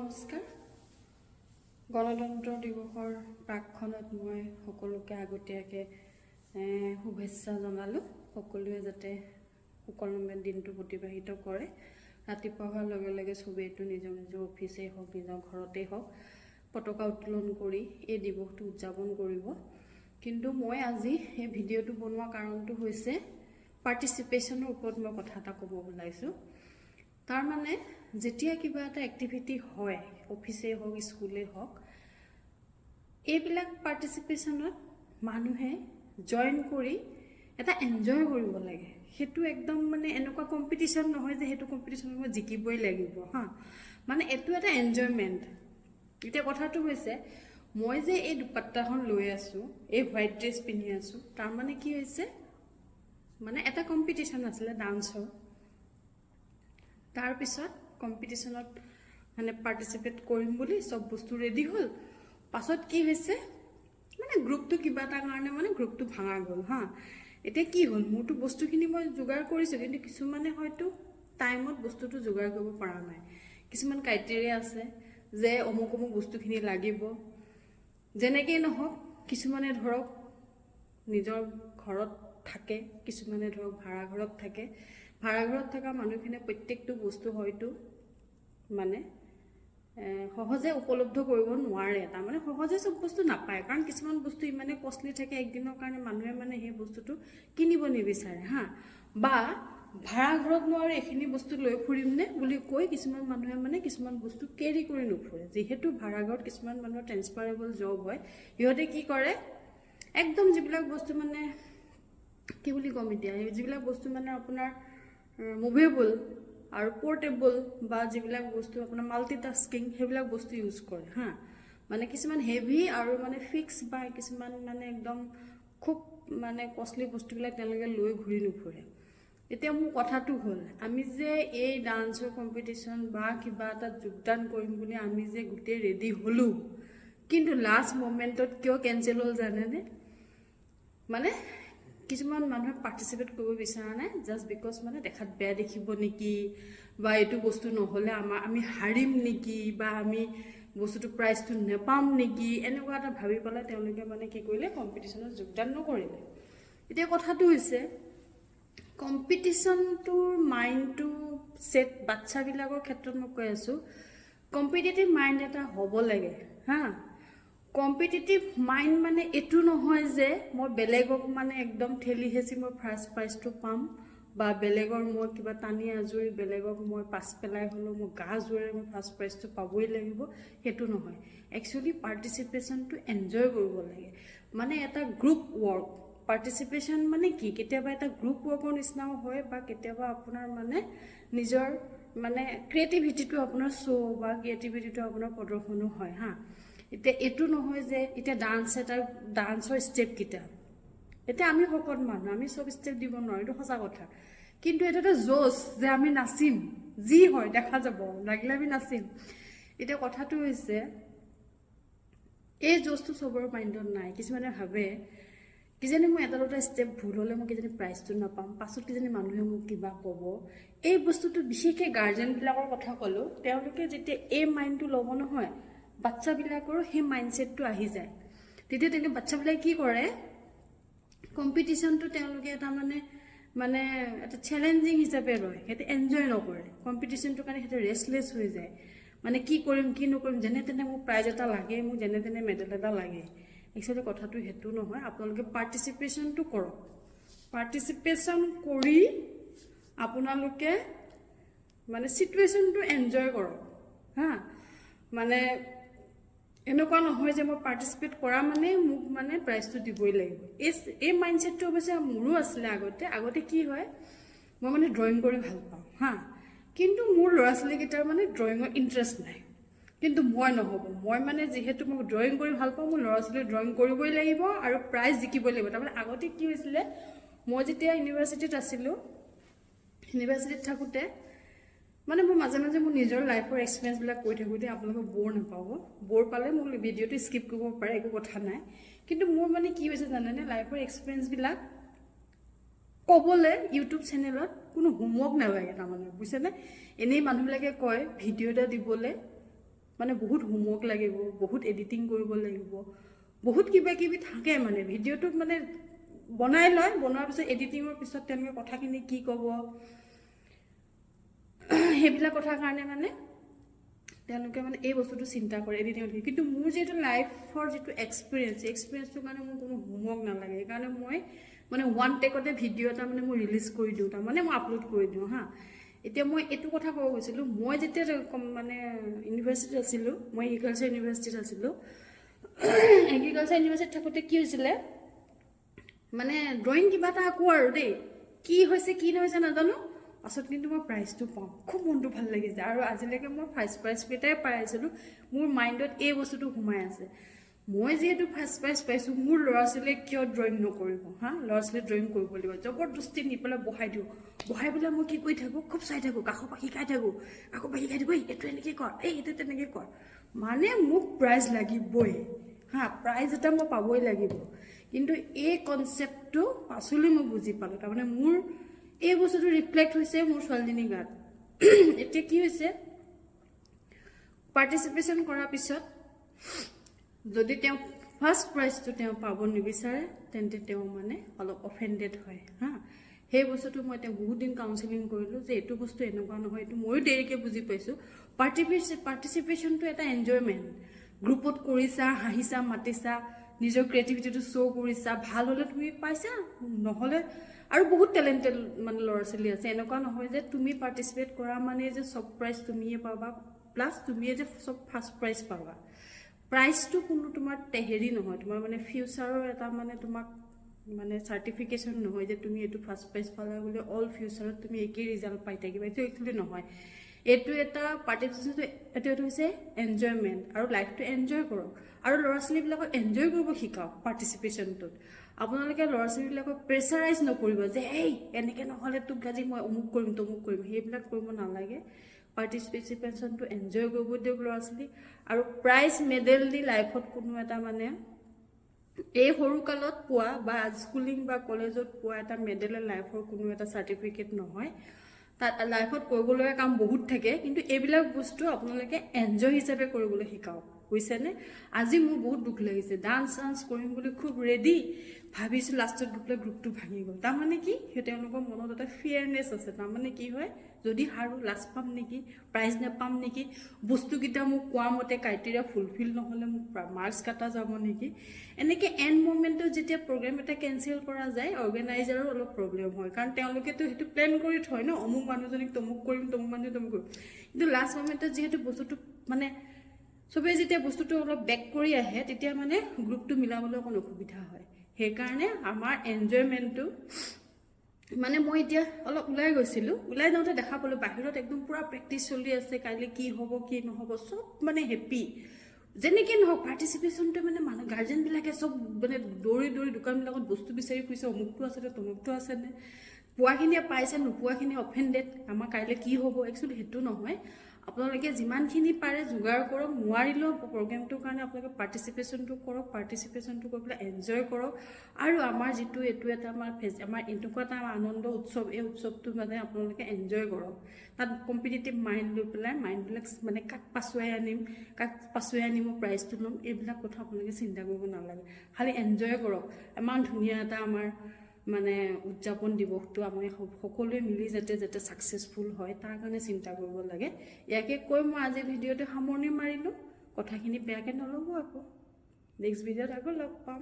নমস্কাৰ গণতন্ত্ৰ দিৱসৰ প্ৰাকখনত মই সকলোকে আগতীয়াকৈ শুভেচ্ছা জনালোঁ। সকলোৱে যাতে সুকলমে দিনটো অতিবাহিত কৰে। ৰাতিপুৱা হোৱাৰ লগে লগে চবেইটো নিজৰ নিজৰ অফিচেই হওক নিজৰ ঘৰতেই হওক পতাকা উত্তোলন কৰি এই দিৱসটো উদযাপন কৰিব। কিন্তু মই আজি এই ভিডিঅ'টো বনোৱাৰ কাৰণটো হৈছে পাৰ্টিচিপেশ্যনৰ ওপৰত মই কথা এটা ক'ব ওলাইছোঁ। তাৰ মানে যেতিয়া কিবা এটা এক্টিভিটি হয় অফিচেই হওক স্কুলেই হওক এইবিলাক পাৰ্টিচিপেশ্যনত মানুহে জইন কৰি এটা এনজয় কৰিব লাগে। সেইটো একদম মানে এনেকুৱা কম্পিটিশ্যন নহয় যে সেইটো কম্পিটিশ্যনত মই জিকিবই লাগিব মানে এইটো এটা এনজয়মেণ্ট। এতিয়া কথাটো হৈছে মই যে এই দুপাট্টাখন লৈ আছোঁ, এই হোৱাইট ড্ৰেছ পিন্ধি আছোঁ, তাৰ মানে কি হৈছে মানে এটা কম্পিটিশ্যন আছিলে ডান্সৰ। তাৰপিছত কম্পিটিশ্যনত মানে পাৰ্টিচিপেট কৰিম বুলি চব বস্তু ৰেডি হ'ল। পাছত কি হৈছে মানে গ্ৰুপটো কিবা এটা কাৰণে মানে গ্ৰুপটো ভাঙা গ'ল এতিয়া কি হ'ল মোৰতো বস্তুখিনি মই যোগাৰ কৰিছোঁ, কিন্তু কিছুমানে হয়তো টাইমত বস্তুটো যোগাৰ কৰিব পৰা নাই। কিছুমান ক্ৰাইটেৰিয়া আছে যে অমুক অমুক বস্তুখিনি লাগিব। যেনেকেই নহওক কিছুমানে ধৰক নিজৰ ঘৰত থাকে, কিছুমানে ধৰক ভাড়া ঘৰত থাকে। ভাড়া ঘৰত থকা মানুহখিনিয়ে প্ৰত্যেকটো বস্তু হয়তো মানে সহজে উপলব্ধ কৰিব নোৱাৰে। তাৰমানে সহজে চব বস্তু নাপায়, কাৰণ কিছুমান বস্তু ইমানে কষ্টলি থাকে একদিনৰ কাৰণে মানুহে মানে সেই বস্তুটো কিনিব নিবিচাৰে বা ভাড়া ঘৰত মই আৰু এইখিনি বস্তু লৈ ফুৰিম নে বুলি কৈ কিছুমান মানুহে মানে কিছুমান বস্তু কেৰি কৰি নুফুৰে। যিহেতু ভাড়া ঘৰত কিছুমান মানুহৰ ট্ৰেন্সফাৰেবল জব হয়, সিহঁতে কি কৰে একদম যিবিলাক বস্তু মানে কি বুলি ক'ম এতিয়া যিবিলাক বস্তু মানে আপোনাৰ মুভেবল আৰু পোৰ্টেবল বা যিবিলাক বস্তু আপোনাৰ মাল্টিটাস্কিং সেইবিলাক বস্তু ইউজ কৰে মানে কিছুমান হেভি আৰু মানে ফিক্স বা কিছুমান মানে একদম খুব মানে কষ্টলি বস্তুবিলাক তেওঁলোকে লৈ ঘূৰি নুফুৰে। এতিয়া মোৰ কথাটো হ'ল আমি যে এই ডান্সৰ কম্পিটিশ্যন বা কিবা এটা যোগদান কৰিম বুলি আমি যে গোটেই ৰেডি হ'লোঁ, কিন্তু লাষ্ট মমেণ্টত কিয় কেঞ্চেল হ'ল জানেনে? মানে কিছুমান মানুহে পাৰ্টিচিপেট কৰিব বিচৰা নাই জাষ্ট বিকজ মানে দেখাত বেয়া দেখিব নেকি, বা এইটো বস্তু নহ'লে আমি হাৰিম নেকি, বা আমি বস্তুটো প্ৰাইজটো নেপাম নেকি, এনেকুৱা এটা ভাবি পেলাই তেওঁলোকে মানে কি কৰিলে কম্পিটিশ্যনত যোগদান নকৰিলে। এতিয়া কথাটো হৈছে কম্পিটিশ্যনটোৰ মাইণ্ডটো ছেট বাচ্চাবিলাকৰ ক্ষেত্ৰত মই কৈ আছোঁ, কম্পিটিটিভ মাইণ্ড এটা হ'ব লাগে কম্পিটিটিভ মাইণ্ড মানে এইটো নহয় যে মই বেলেগক মানে একদম ঠেলি হেঁচি মই ফাৰ্ষ্ট প্ৰাইজটো পাম, বা বেলেগৰ মই কিবা টানি আজৰি বেলেগক মই পাছ পেলাই হ'লেও মই গা জোৰে মই ফাৰ্ষ্ট প্ৰাইজটো পাবই লাগিব, সেইটো নহয়। একচুৱেলি পাৰ্টিচিপেশ্যনটো এনজয় কৰিব লাগে। মানে এটা গ্ৰুপ ৱৰ্ক পাৰ্টিচিপেশ্যন মানে কি কেতিয়াবা এটা গ্ৰুপ ৱৰ্কৰ নিচিনাও হয়, বা কেতিয়াবা আপোনাৰ মানে নিজৰ মানে ক্ৰিয়েটিভিটিটো আপোনাৰ শ্ব' বা ক্ৰিয়েটিভিটিটো আপোনাৰ প্ৰদৰ্শনো হয় এতিয়া এইটো নহয় যে এতিয়া ডান্সৰ ষ্টেপকেইটা এতিয়া আমি শকত মানুহ আমি চব ষ্টেপ দিব নোৱাৰোঁ, এইটো সঁচা কথা। কিন্তু এটা এটা জোচ যে আমি নাচিম, যি হয় দেখা যাব, লাগিলে আমি নাচিম। এতিয়া কথাটো হৈছে এই জোচটো চবৰ মাইণ্ডত নাই। কিছুমানে ভাবে কিজানি মই এটা দুটা ষ্টেপ ভুল হ'লে মই কিজানি প্ৰাইজটো নাপাম, পাছত কিজানি মানুহে মোক কিবা ক'ব। এই বস্তুটো বিশেষকৈ গাৰ্জেনবিলাকৰ কথা ক'লোঁ, তেওঁলোকে যেতিয়া এই মাইণ্ডটো ল'ব নহয় বাচ্চাবিলাকৰো সেই মাইণ্ডছেটটো আহি যায়। তেতিয়া তেওঁলোকে বাচ্চাবিলাকে কি কৰে কম্পিটিশ্যনটো তেওঁলোকে এটা মানে এটা চেলেঞ্জিং হিচাপে লয়, সিহঁতে এনজয় নকৰে। কম্পিটিশ্যনটোৰ কাৰণে সিহঁতে ৰেষ্টলেছ হৈ যায়, মানে কি কৰিম কি নকৰিম, যেনে তেনে মোক প্ৰাইজ এটা লাগে, মোক যেনে তেনে মেডেল এটা লাগে। একচুৱেলি কথাটো সেইটো নহয়। আপোনালোকে পাৰ্টিচিপেশ্যনটো কৰক, পাৰ্টিচিপেশ্যন কৰি আপোনালোকে মানে চিটুৱেশ্যনটো এনজয় কৰক মানে এনেকুৱা নহয় যে মই পাৰ্টিচিপেট কৰা মানে মোক মানে প্ৰাইজটো দিবই লাগিব। এই মাইণ্ডছেটটো অৱশ্যে মোৰো আছিলে আগতে কি হয় মই মানে ড্ৰয়িং কৰি ভাল পাওঁ কিন্তু মোৰ ল'ৰা ছোৱালীকেইটাৰ মানে ড্ৰয়িঙৰ ইণ্টাৰেষ্ট নাই। কিন্তু মই নহ'ব, মই মানে যিহেতু মই ড্ৰয়িং কৰি ভাল পাওঁ, মোৰ ল'ৰা ছোৱালীয়ে ড্ৰয়িং কৰিবই লাগিব আৰু প্ৰাইজ জিকিবই লাগিব। তাৰমানে আগতে কি হৈছিলে মই যেতিয়া ইউনিভাৰ্চিটিত আছিলোঁ, ইউনিভাৰ্চিটিত থাকোঁতে মানে মই মাজে মাজে মোৰ নিজৰ লাইফৰ এক্সপিৰিয়েঞ্চবিলাক কৈ থাকোঁতে আপোনালোকে বৰ নাপাব, বৰ পালে মোক ভিডিঅ'টো স্কিপ কৰিব পাৰে, একো কথা নাই। কিন্তু মোৰ মানে কি হৈছে জানেনে, লাইফৰ এক্সপিৰিয়েঞ্চবিলাক ক'বলৈ ইউটিউব চেনেলত কোনো হোমৱৰ্ক নালাগে তাৰমানে বুজিছেনে। এনেই মানুহবিলাকে কয় ভিডিঅ' এটা দিবলৈ মানে বহুত হোমৱৰ্ক লাগিব, বহুত এডিটিং কৰিব লাগিব, বহুত কিবা কিবি থাকে মানে ভিডিঅ'টো মানে বনাই লয়, বনোৱাৰ পিছত এডিটিঙৰ পিছত তেওঁলোকে কথাখিনি কি ক'ব সেইবিলাক কথাৰ কাৰণে মানে তেওঁলোকে মানে এই বস্তুটো চিন্তা কৰে এডিটিঙত। কিন্তু মোৰ যিহেতু লাইফৰ যিটো এক্সপিৰিয়েঞ্চটোৰ কাৰণে মোৰ কোনো হোমৱৰ্ক নালাগে, সেইকাৰণে মই মানে ওৱান টেকতে ভিডিঅ' এটা মানে মই ৰিলিজ কৰি দিওঁ, তাৰমানে মই আপলোড কৰি দিওঁ হা। এতিয়া মই এইটো কথা ক'ব গৈছিলোঁ, মই যেতিয়া মানে ইউনিভাৰ্চিটিত আছিলোঁ, মই এগ্ৰিকালচাৰ ইউনিভাৰ্চিটিত আছিলোঁ, এগ্ৰিকালচাৰ ইউনিভাৰ্চিটিত থাকোঁতে কি হৈছিলে মানে ড্ৰয়িং কিবা এটা আঁকো আৰু দেই, কি হৈছে কি নহৈছে নাজানো, পাছত কিন্তু মই প্ৰাইজটো পাওঁ, খুব মনটো ভাল লাগি যায়। আৰু আজিলৈকে মই ফাৰ্ষ্ট প্ৰাইজকেইটাই পাই আছিলোঁ, মোৰ মাইণ্ডত এই বস্তুটো সোমাই আছে, মই যিহেতু ফাৰ্ষ্ট প্ৰাইজ পাইছোঁ, মোৰ ল'ৰা ছোৱালীয়ে কিয় ড্ৰয়িং নকৰিব হা, ল'ৰা ছোৱালীয়ে ড্ৰয়িং কৰিব লাগিব, জবৰদস্তি নি পেলাই বহাই দিওঁ, বহাই পেলাই মই কি কৰি থাকোঁ, খুব চাই থাকোঁ, কাষৰ পৰা শিকাই থাকোঁ, এইটো এনেকৈ কৰ, এইটো তেনেকৈ কৰ, মানে মোক প্ৰাইজ লাগিবই হা, প্ৰাইজ এটা মই পাবই লাগিব। কিন্তু এই কনচেপ্টটো পাছলৈ মই বুজি পালোঁ, তাৰমানে মোৰ এই বস্তুটো ৰিফ্লেক্ট হৈছে মোৰ ছোৱালীজনীৰ গাত। এতিয়া কি হৈছে, পাৰ্টিচিপেশ্যন কৰাৰ পিছত যদি তেওঁ ফাৰ্ষ্ট প্ৰাইজটো তেওঁ পাব নিবিচাৰে, তেন্তে তেওঁ মানে অলপ অফেণ্ডেড হয় হা। সেই বস্তুটো মই তেওঁ বহুত দিন কাউন্সেলিং কৰিলোঁ যে এইটো বস্তু এনেকুৱা নহয়, এইটো ময়ো দেৰিকৈ বুজি পাইছোঁ। পাৰ্টিচিপেশ্যনটো এটা এনজয়মেণ্ট, গ্ৰুপত কৰিছা, হাঁহিছা, মাতিছা, নিজৰ ক্ৰিয়েটিভিটিটো শ্ব' কৰিছা, ভাল হ'লে তুমি পাইছা, নহ'লে আৰু বহুত টেলেণ্টেড মানে ল'ৰা ছোৱালী আছে, এনেকুৱা নহয় যে তুমি পাৰ্টিচিপেট কৰা মানে যে চব প্ৰাইজ তুমিয়ে পাবা, প্লাছ তুমিয়ে যে চব ফাৰ্ষ্ট প্ৰাইজ পাবা। প্ৰাইজটো কোনো তোমাৰ হেৰি নহয়, তোমাৰ মানে ফিউচাৰৰ এটা মানে তোমাক মানে চাৰ্টিফিকেশ্যন নহয় যে তুমি এইটো ফাৰ্ষ্ট প্ৰাইজ পালা বুলি অল ফিউচাৰত তুমি একেই ৰিজাল্ট পাই থাকিবা, এইটো একচুৱেলি নহয়। এইটো এটা পাৰ্টিচিপেশ্যনটো, এইটো হৈছে এনজয়মেণ্ট, আৰু লাইফটো এনজয় কৰক, আৰু ল'ৰা ছোৱালীবিলাকক এনজয় কৰিব শিকাওক পাৰ্টিচিপেশ্যনটোত। আপোনালোকে ল'ৰা ছোৱালীবিলাকক প্ৰেছাৰাইজ নকৰিব যে এই এনেকৈ নহ'লে তোক আজি মই অমুক কৰিম তমুক কৰিম, সেইবিলাক কৰিব নালাগে। পাৰ্টিচিপেশ্যনটো এনজয় কৰিব দিয়ক ল'ৰা ছোৱালী, আৰু প্ৰাইজ মেডেল দি লাইফত কোনো এটা মানে এই সৰুকালত পোৱা বা স্কুলিং বা কলেজত পোৱা এটা মেডেলে লাইফৰ কোনো এটা চাৰ্টিফিকেট নহয়। তাত লাইফত কৰিবলগীয়া কাম বহুত থাকে, কিন্তু এইবিলাক বস্তু আপোনালোকে এনজয় হিচাপে কৰিবলৈ শিকাওক, বুজিছেনে। আজি মোৰ বহুত দুখ লাগিছে, ডান্স কৰিম বুলি খুব ৰেডি ভাবিছোঁ, লাষ্টত গৈ পেলাই গ্ৰুপটো ভাঙি গ'ল। তাৰমানে কি, তেওঁলোকৰ মনত এটা ফিয়াৰনেছ আছে, তাৰমানে কি হয়, যদি হাৰো লাজ পাম নেকি, প্ৰাইজ নাপাম নেকি, বস্তুকেইটা মোক কোৱা মতে ক্ৰাইটেৰিয়া ফুলফিল নহ'লে মোক মাৰ্কছ কাটা যাব নেকি, এনেকৈ এণ্ড মমেণ্টত যেতিয়া প্ৰগ্ৰেম এটা কেঞ্চেল কৰা যায়, অৰ্গেনাইজাৰৰ অলপ প্ৰব্লেম হয়, কাৰণ তেওঁলোকেতো সেইটো প্লেন কৰি থয় ন, অমুক মানুহজনীক তমুক কৰিম, তমুক মানুহজনীক তমুক কৰিম, কিন্তু লাষ্ট মমেণ্টত যিহেতু বস্তুটো মানে চবেই যেতিয়া বস্তুটো অলপ বেক কৰি আহে, তেতিয়া মানে গ্ৰুপটো মিলাবলৈ অকণ অসুবিধা হয়। সেইকাৰণে আমাৰ এনজয়মেণ্টটো মানে মই এতিয়া অলপ ওলাই গৈছিলোঁ, ওলাই যাওঁতে দেখা পালোঁ বাহিৰত একদম পূৰা প্ৰেক্টিচ চলি আছে, কাইলৈ কি হ'ব কি নহ'ব চব মানে হেপ্পী, যেনেকৈ নহওক পাৰ্টিচিপেশ্যনটোৱে মানে মানুহ গাৰ্জেনবিলাকে চব মানে দৌৰি দোকানবিলাকত বস্তু বিচাৰি ফুৰিছে, অমুকটো আছেনে তমুকটো আছেনে, পোৱাখিনিয়ে পাইছে, নোপোৱাখিনিয়ে অফেণ্ডেড, আমাৰ কাইলৈ কি হ'ব। একচুৱেলি সেইটো নহয়, আপোনালোকে যিমানখিনি পাৰে যোগাৰ কৰক, নোৱাৰিলেও প্ৰগ্ৰেমটোৰ কাৰণে আপোনালোকে পাৰ্টিচিপেশ্যনটো কৰক, পাৰ্টিচিপেশ্যনটো কৰি পেলাই এনজয় কৰক। আৰু আমাৰ যিটো এইটো এটা আমাৰ এনেকুৱা এটা আনন্দ উৎসৱ, এই উৎসৱটো মানে আপোনালোকে এনজয় কৰক। তাত কম্পিটিটিভ মাইণ্ড লৈ পেলাই মাইণ্ডবিলাক মানে কাক পাছুৱাই আনিম প্ৰাইজটো ল'ম, এইবিলাক কথা আপোনালোকে চিন্তা কৰিব নালাগে, খালি এনজয় কৰক। ইমান ধুনীয়া এটা আমাৰ মানে উদযাপন দিৱসটো আমি সকলোৱে মিলি যাতে ছাকচেছফুল হয়, তাৰ কাৰণে চিন্তা কৰিব লাগে। ইয়াকে কৈ মই আজি ভিডিঅ'টো সামৰণি মাৰিলোঁ, কথাখিনি বেয়াকৈ নল'ব আকৌ, নেক্সট ভিডিঅ'ত আকৌ লগ পাম।